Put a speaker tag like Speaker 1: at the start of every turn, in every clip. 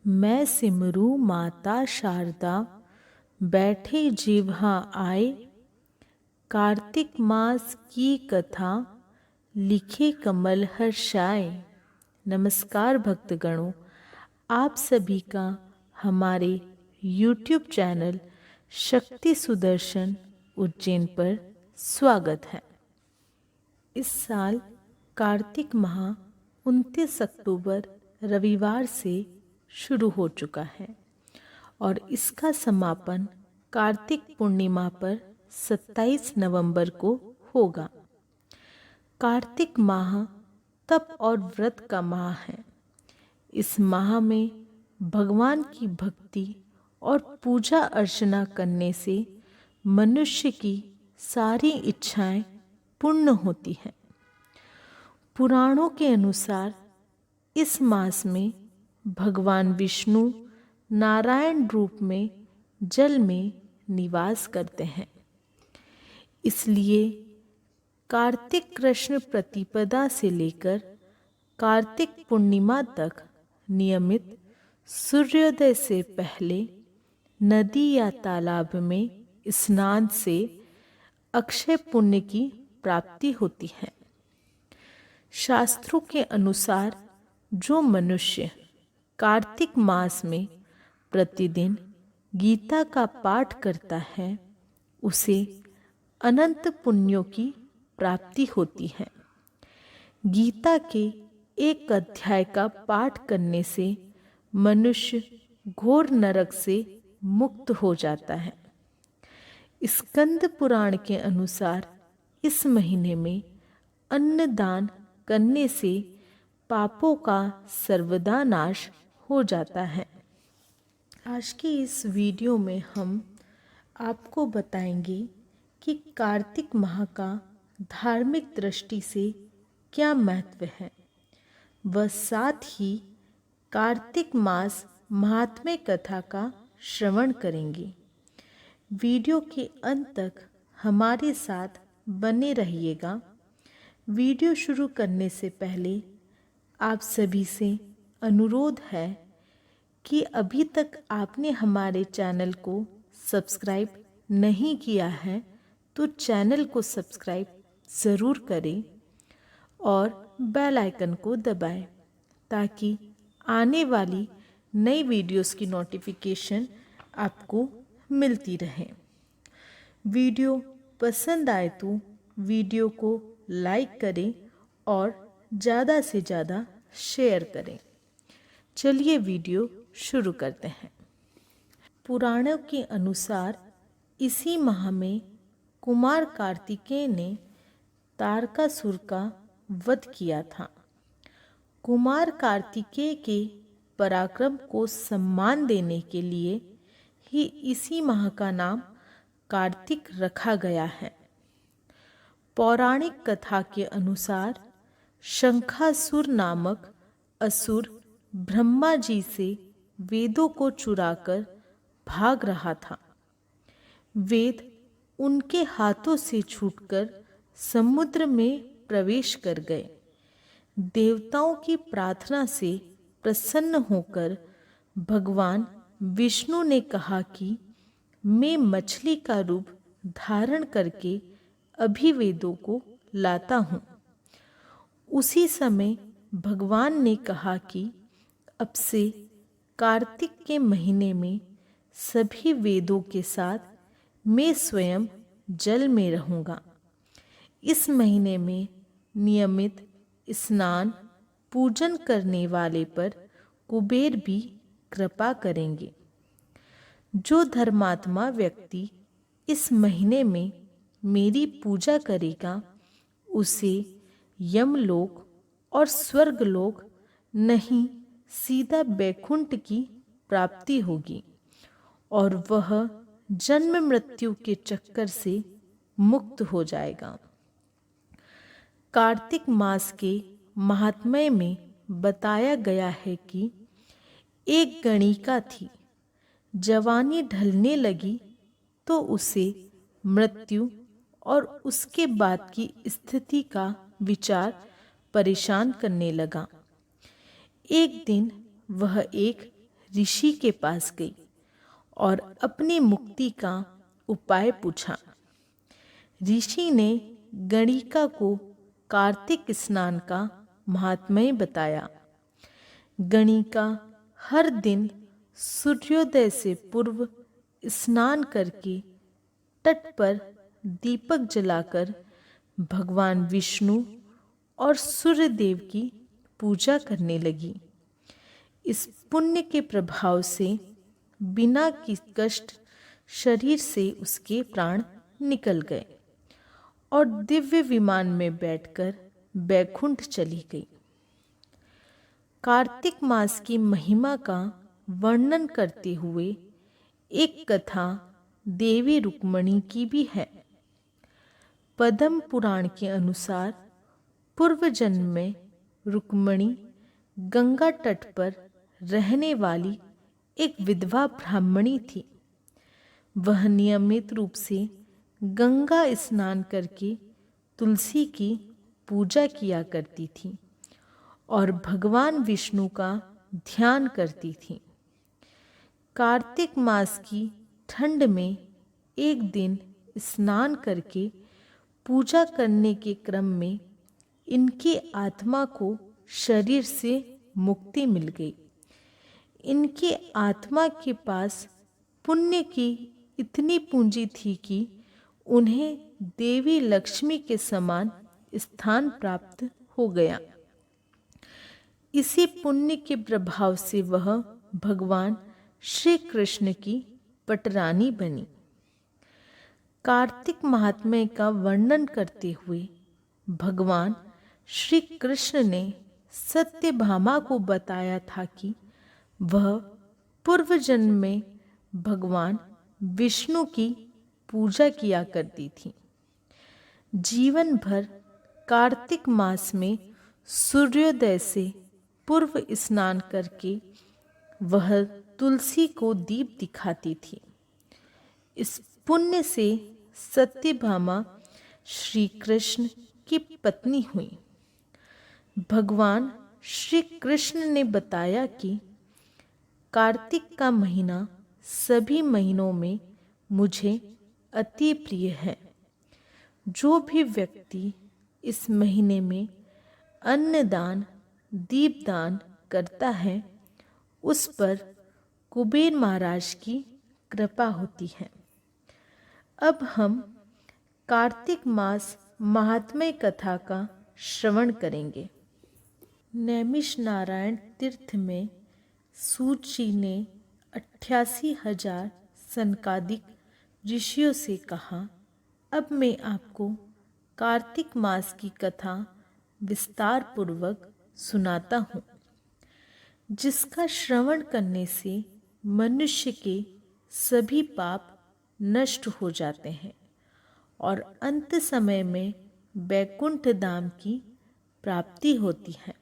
Speaker 1: मैं सिमरू माता शारदा, बैठे जिह्वा आए। कार्तिक मास की कथा, लिखे कमल हर्षाए। नमस्कार भक्तगणों, आप सभी का हमारे YouTube चैनल शक्ति सुदर्शन उज्जैन पर स्वागत है। इस साल कार्तिक माह 29 अक्टूबर रविवार से शुरू हो चुका है और इसका समापन कार्तिक पूर्णिमा पर 27 नवंबर को होगा। कार्तिक माह तप और व्रत का माह है। इस माह में भगवान की भक्ति और पूजा अर्चना करने से मनुष्य की सारी इच्छाएं पूर्ण होती हैं। पुराणों के अनुसार इस मास में भगवान विष्णु नारायण रूप में जल में निवास करते हैं। इसलिए कार्तिक कृष्ण प्रतिपदा से लेकर कार्तिक पूर्णिमा तक नियमित सूर्योदय से पहले नदी या तालाब में स्नान से अक्षय पुण्य की प्राप्ति होती है। शास्त्रों के अनुसार जो मनुष्य कार्तिक मास में प्रतिदिन गीता का पाठ करता है उसे अनंत पुण्यों की प्राप्ति होती है। गीता के एक अध्याय का पाठ करने से मनुष्य घोर नरक से मुक्त हो जाता है। स्कंद पुराण के अनुसार इस महीने में अन्नदान करने से पापों का सर्वदा नाश हो जाता है। आज की इस वीडियो में हम आपको बताएंगे कि कार्तिक माह का धार्मिक दृष्टि से क्या महत्व है, व साथ ही कार्तिक मास महात्म्य कथा का श्रवण करेंगे। वीडियो के अंत तक हमारे साथ बने रहिएगा। वीडियो शुरू करने से पहले आप सभी से अनुरोध है कि अभी तक आपने हमारे चैनल को सब्सक्राइब नहीं किया है तो चैनल को सब्सक्राइब ज़रूर करें और बेल आइकन को दबाएं ताकि आने वाली नई वीडियोस की नोटिफिकेशन आपको मिलती रहे। वीडियो पसंद आए तो वीडियो को लाइक करें और ज़्यादा से ज़्यादा शेयर करें। चलिए वीडियो शुरू करते हैं। पुराणों के अनुसार इसी माह में कुमार कार्तिकेय ने तारकासुर का वध किया था। कुमार कार्तिकेय के पराक्रम को सम्मान देने के लिए ही इसी माह का नाम कार्तिक रखा गया है। पौराणिक कथा के अनुसार शंखासुर नामक असुर ब्रह्मा जी से वेदों को चुराकर भाग रहा था। वेद उनके हाथों से छूटकर समुद्र में प्रवेश कर गए। देवताओं की प्रार्थना से प्रसन्न होकर भगवान विष्णु ने कहा कि मैं मछली का रूप धारण करके अभी वेदों को लाता हूँ। उसी समय भगवान ने कहा कि अब से कार्तिक के महीने में सभी वेदों के साथ मैं स्वयं जल में रहूँगा। इस महीने में नियमित स्नान पूजन करने वाले पर कुबेर भी कृपा करेंगे। जो धर्मात्मा व्यक्ति इस महीने में मेरी पूजा करेगा उसे यमलोक और स्वर्गलोक नहीं सीधा बैकुंठ की प्राप्ति होगी और वह जन्म मृत्यु के चक्कर से मुक्त हो जाएगा। कार्तिक मास के महात्म्य में बताया गया है कि एक गणिका थी। जवानी ढलने लगी तो उसे मृत्यु और उसके बाद की स्थिति का विचार परेशान करने लगा। एक दिन वह एक ऋषि के पास गई और अपनी मुक्ति का उपाय पूछा। ऋषि ने गणिका को कार्तिक स्नान का महात्म्य बताया। गणिका हर दिन सूर्योदय से पूर्व स्नान करके तट पर दीपक जलाकर भगवान विष्णु और सूर्य देव की पूजा करने लगी। इस पुण्य के प्रभाव से बिना किसी कष्ट शरीर से उसके प्राण निकल गए और दिव्य विमान में बैठकर बैकुंठ चली गई। कार्तिक मास की महिमा का वर्णन करते हुए एक कथा देवी रुक्मिणी की भी है। पद्म पुराण के अनुसार पूर्व जन्म में रुक्मिणी गंगा तट पर रहने वाली एक विधवा ब्राह्मणी थी। वह नियमित रूप से गंगा स्नान करके तुलसी की पूजा किया करती थी और भगवान विष्णु का ध्यान करती थी। कार्तिक मास की ठंड में एक दिन स्नान करके पूजा करने के क्रम में इनकी आत्मा को शरीर से मुक्ति मिल गई। इनकी आत्मा के पास पुण्य की इतनी पूंजी थी कि उन्हें देवी लक्ष्मी के समान स्थान प्राप्त हो गया। इसी पुण्य के प्रभाव से वह भगवान श्री कृष्ण की पटरानी बनी। कार्तिक महात्म्य का वर्णन करते हुए भगवान श्री कृष्ण ने सत्यभामा को बताया था कि वह पूर्व जन्म में भगवान विष्णु की पूजा किया करती थी। जीवन भर कार्तिक मास में सूर्योदय से पूर्व स्नान करके वह तुलसी को दीप दिखाती थी। इस पुण्य से सत्यभामा श्री कृष्ण की पत्नी हुई। भगवान श्री कृष्ण ने बताया कि कार्तिक का महीना सभी महीनों में मुझे अति प्रिय है। जो भी व्यक्ति इस महीने में अन्नदान, दीपदान करता है उस पर कुबेर महाराज की कृपा होती है। अब हम कार्तिक मास महात्म्य कथा का श्रवण करेंगे। नैमिषारण्य तीर्थ में सूत जी ने 88,000 सनकादिक ऋषियों से कहा, अब मैं आपको कार्तिक मास की कथा विस्तार पूर्वक सुनाता हूँ, जिसका श्रवण करने से मनुष्य के सभी पाप नष्ट हो जाते हैं और अंत समय में बैकुंठ धाम की प्राप्ति होती है।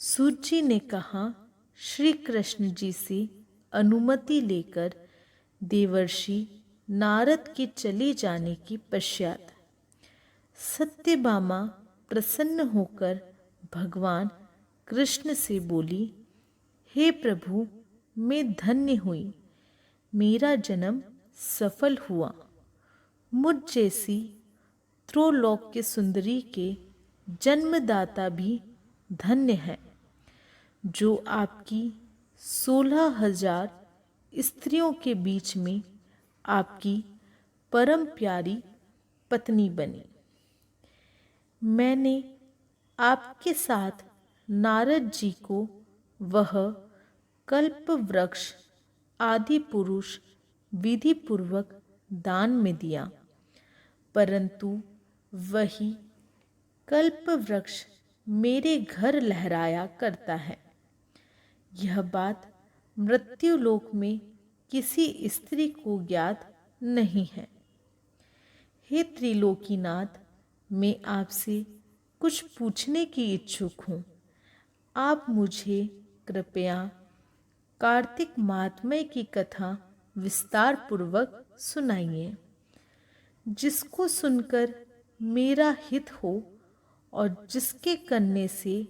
Speaker 1: सूत जी ने कहा, श्री कृष्ण जी से अनुमति लेकर देवर्षि नारद के चले जाने के पश्चात सत्यभामा प्रसन्न होकर भगवान कृष्ण से बोली, हे प्रभु, मैं धन्य हुई, मेरा जन्म सफल हुआ। मुझ जैसी त्रिलोक के सुंदरी के जन्मदाता भी धन्य है, जो आपकी 16,000 स्त्रियों के बीच में आपकी परम प्यारी पत्नी बनी। मैंने आपके साथ नारद जी को वह कल्प वृक्ष आदि पुरुष विधि पूर्वक दान में दिया, परंतु वही कल्प वृक्ष मेरे घर लहराया करता है। यह बात मृत्युलोक में किसी स्त्री को ज्ञात नहीं है। हे त्रिलोकीनाथ, मैं आपसे कुछ पूछने की इच्छुक हूँ। आप मुझे कृपया कार्तिक महात्म्य की कथा विस्तार पूर्वक सुनाइए, जिसको सुनकर मेरा हित हो और जिसके करने से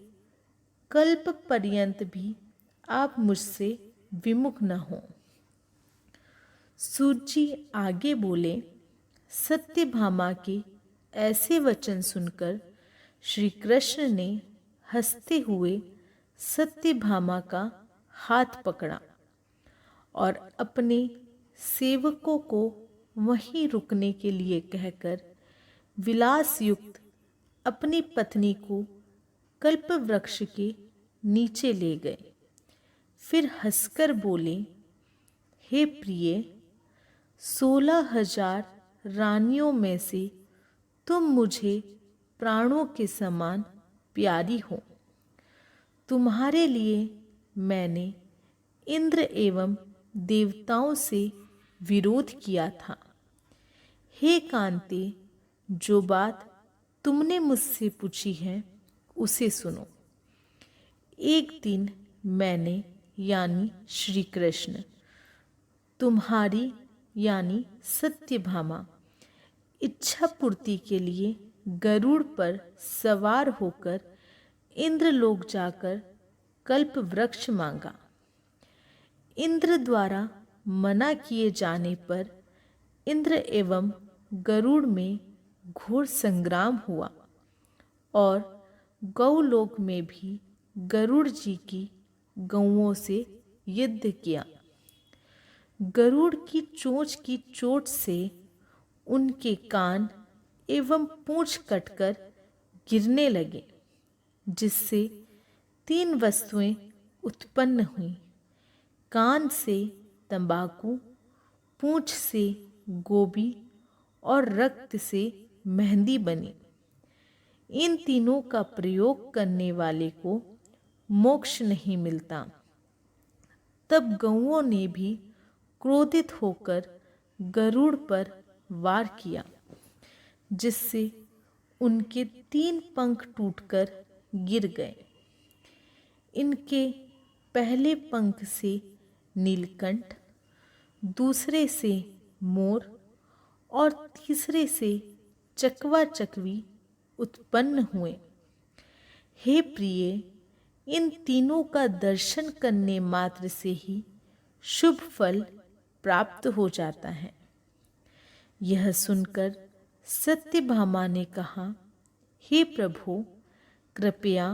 Speaker 1: कल्प पर्यंत भी आप मुझसे विमुख न हो। सूत जी आगे बोले, सत्यभामा के ऐसे वचन सुनकर श्री कृष्ण ने हंसते हुए सत्यभामा का हाथ पकड़ा और अपने सेवकों को वहीं रुकने के लिए कहकर विलास युक्त अपनी पत्नी को कल्प वृक्ष के नीचे ले गए। फिर हंसकर बोले, हे प्रिय, 16,000 रानियों में से तुम मुझे प्राणों के समान प्यारी हो। तुम्हारे लिए मैंने इंद्र एवं देवताओं से विरोध किया था। हे कांते, जो बात तुमने मुझसे पूछी है उसे सुनो। एक दिन मैंने यानी श्री कृष्ण तुम्हारी यानी सत्यभामा इच्छा पूर्ति के लिए गरुड़ पर सवार होकर इंद्रलोक जाकर कल्प वृक्ष मांगा। इंद्र द्वारा मना किए जाने पर इंद्र एवं गरुड़ में घोर संग्राम हुआ और गौलोक में भी गरुड़ जी की गौओं से युद्ध किया। गरुड़ की चोंच से उनके कान एवं पूंछ कटकर गिरने लगे, जिससे 3 वस्तुएं उत्पन्न हुईं। कान से तंबाकू, पूंछ से गोभी और रक्त से मेहंदी बनी। इन तीनों का प्रयोग करने वाले को मोक्ष नहीं मिलता। तब गौओं ने भी क्रोधित होकर गरुड़ पर वार किया, जिससे उनके 3 पंख टूटकर गिर गए। इनके पहले पंख से नीलकंठ, दूसरे से मोर और तीसरे से चकवा चकवी उत्पन्न हुए। हे प्रिय, इन तीनों का दर्शन करने मात्र से ही शुभ फल प्राप्त हो जाता है। यह सुनकर सत्यभामा ने कहा, हे प्रभु, कृपया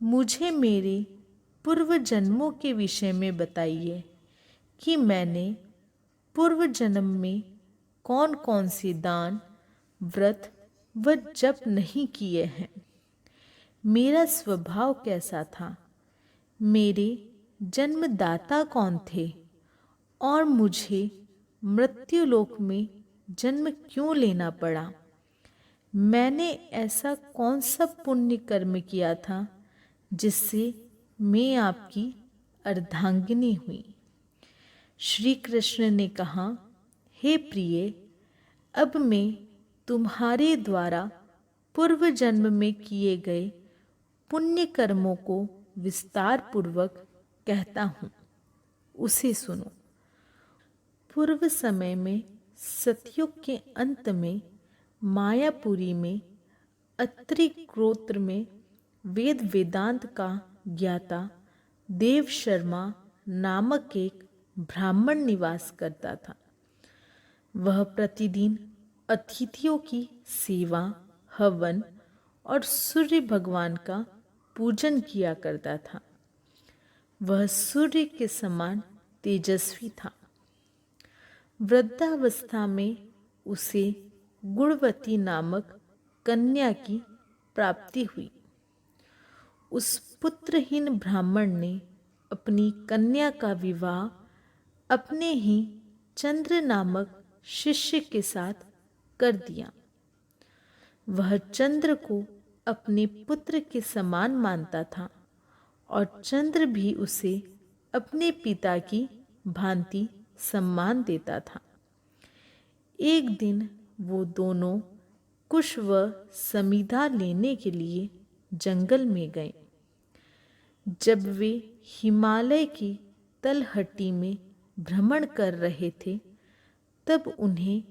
Speaker 1: मुझे मेरे पूर्व जन्मों के विषय में बताइए कि मैंने पूर्व जन्म में कौन कौन से दान, व्रत व जप नहीं किए हैं। मेरा स्वभाव कैसा था, मेरे जन्मदाता कौन थे और मुझे मृत्युलोक में जन्म क्यों लेना पड़ा। मैंने ऐसा कौन सा पुण्य कर्म किया था जिससे मैं आपकी अर्धांगिनी हुई। श्री कृष्ण ने कहा, हे प्रिय, अब मैं तुम्हारे द्वारा पूर्व जन्म में किए गए पुण्य कर्मों को विस्तार पूर्वक कहता हूँ, उसे सुनो। पूर्व समय में सतयुग के अंत में मायापुरी में अत्रि गोत्र में वेद वेदांत का ज्ञाता देव शर्मा नामक एक ब्राह्मण निवास करता था। वह प्रतिदिन अतिथियों की सेवा, हवन और सूर्य भगवान का पूजन किया करता था। वह सूर्य के समान तेजस्वी था। वृद्धावस्था में उसे गुणवती नामक कन्या की प्राप्ति हुई। उस पुत्रहीन ब्राह्मण ने अपनी कन्या का विवाह अपने ही चंद्र नामक शिष्य के साथ कर दिया। वह चंद्र को अपने पुत्र के समान मानता था और चंद्र भी उसे अपने पिता की भांति सम्मान देता था। एक दिन वो दोनों कुश व समिधा लेने के लिए जंगल में गए। जब वे हिमालय की तलहटी में भ्रमण कर रहे थे, तब उन्हें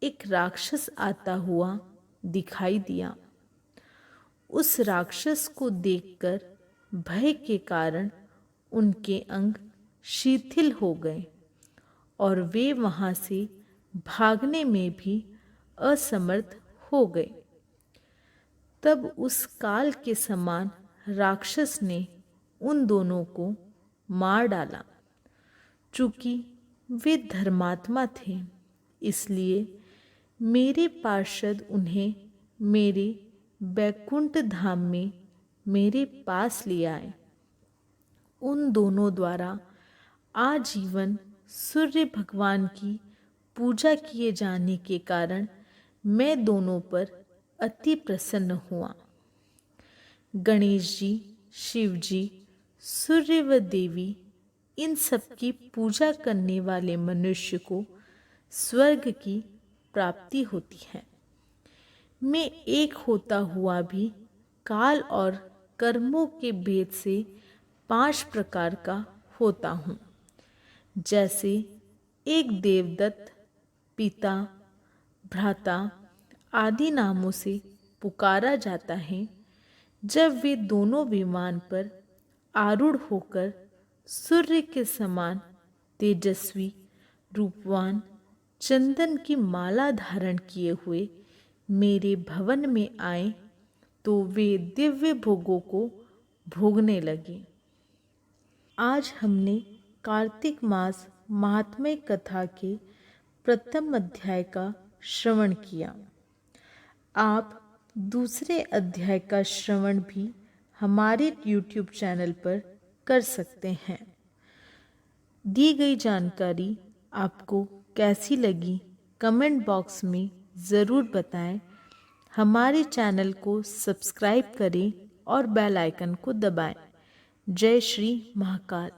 Speaker 1: एक राक्षस आता हुआ दिखाई दिया। उस राक्षस को देखकर भय के कारण उनके अंग शिथिल हो गए और वे वहां से भागने में भी असमर्थ हो गए। तब उस काल के समान राक्षस ने उन दोनों को मार डाला। चूंकि वे धर्मात्मा थे, इसलिए मेरे पार्षद उन्हें मेरे बैकुंठ धाम में मेरे पास ले आए। उन दोनों द्वारा आजीवन सूर्य भगवान की पूजा किए जाने के कारण मैं दोनों पर अति प्रसन्न हुआ। गणेश जी, शिव जी, सूर्य व देवी, इन सब की पूजा करने वाले मनुष्य को स्वर्ग की प्राप्ति होती है। मैं एक होता हुआ भी काल और कर्मों के भेद से 5 प्रकार का होता हूँ। जैसे एक देवदत्त, पिता, भ्राता आदि नामों से पुकारा जाता है, जब वे दोनों विमान पर आरूढ़ होकर सूर्य के समान तेजस्वी, रूपवान, चंदन की माला धारण किए हुए मेरे भवन में आए, तो वे दिव्य भोगों को भोगने लगे। आज हमने कार्तिक मास महात्म्य कथा के प्रथम अध्याय का श्रवण किया। आप दूसरे अध्याय का श्रवण भी हमारे YouTube चैनल पर कर सकते हैं। दी गई जानकारी आपको कैसी लगी, कमेंट बॉक्स में ज़रूर बताएं। हमारे चैनल को सब्सक्राइब करें और बेल आइकन को दबाएं। जय श्री महाकाल।